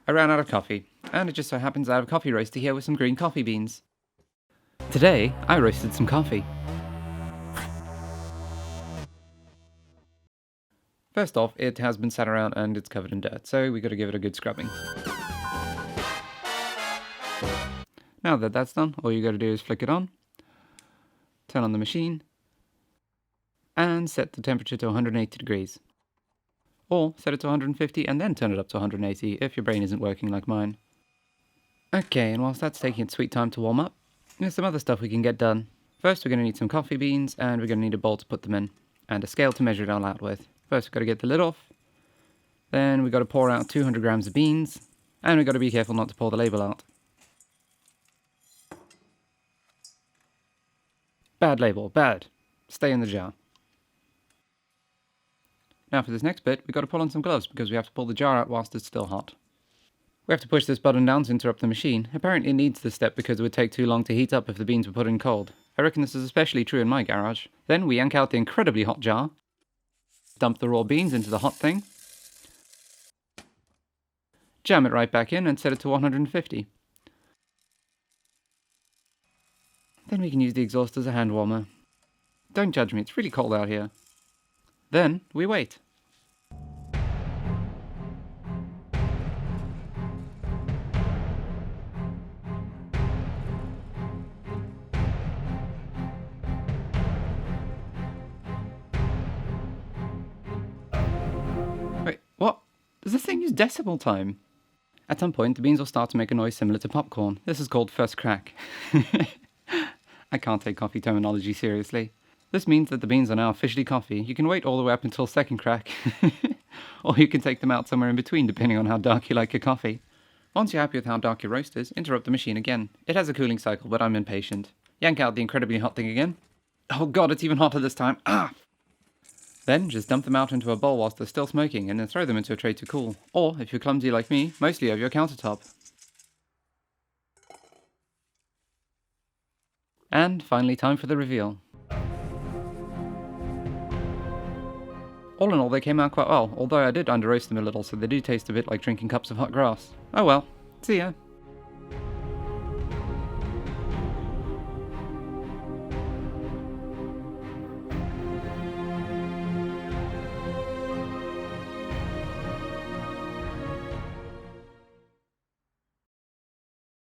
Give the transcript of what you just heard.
I ran out of coffee, and it just so happens I have a coffee roaster here with some green coffee beans. Today, I roasted some coffee. First off, it has been sat around and it's covered in dirt, so we gotta give it a good scrubbing. Now that that's done, all you gotta do is flick it on, turn on the machine, and set the temperature to 180 degrees. Or set it to 150 and then turn it up to 180 if your brain isn't working like mine. Okay, and whilst that's taking its sweet time to warm up, there's some other stuff we can get done. First we're going to need some coffee beans, and we're going to need a bowl to put them in, and a scale to measure it all out with. First we've got to get the lid off, then we've got to pour out 200 grams of beans, and we've got to be careful not to pour the label out. Bad label, bad. Stay in the jar. Now for this next bit, we've got to pull on some gloves because we have to pull the jar out whilst it's still hot. We have to push this button down to interrupt the machine. Apparently it needs this step because it would take too long to heat up if the beans were put in cold. I reckon this is especially true in my garage. Then we yank out the incredibly hot jar, dump the raw beans into the hot thing, jam it right back in and set it to 150. Then we can use the exhaust as a hand warmer. Don't judge me, it's really cold out here. Then we wait. Wait, what? Does this thing use decibel time? At some point, the beans will start to make a noise similar to popcorn. This is called first crack. I can't take coffee terminology seriously. This means that the beans are now officially coffee. You can wait all the way up until second crack, or you can take them out somewhere in between depending on how dark you like your coffee. Once you're happy with how dark your roast is, interrupt the machine again. It has a cooling cycle, but I'm impatient. Yank out the incredibly hot thing again. Oh god, it's even hotter this time. Ah! Then just dump them out into a bowl whilst they're still smoking and then throw them into a tray to cool. Or, if you're clumsy like me, mostly over your countertop. And finally time for the reveal. All in all, they came out quite well, although I did under roast them a little, so they do taste a bit like drinking cups of hot grass. Oh well, see ya.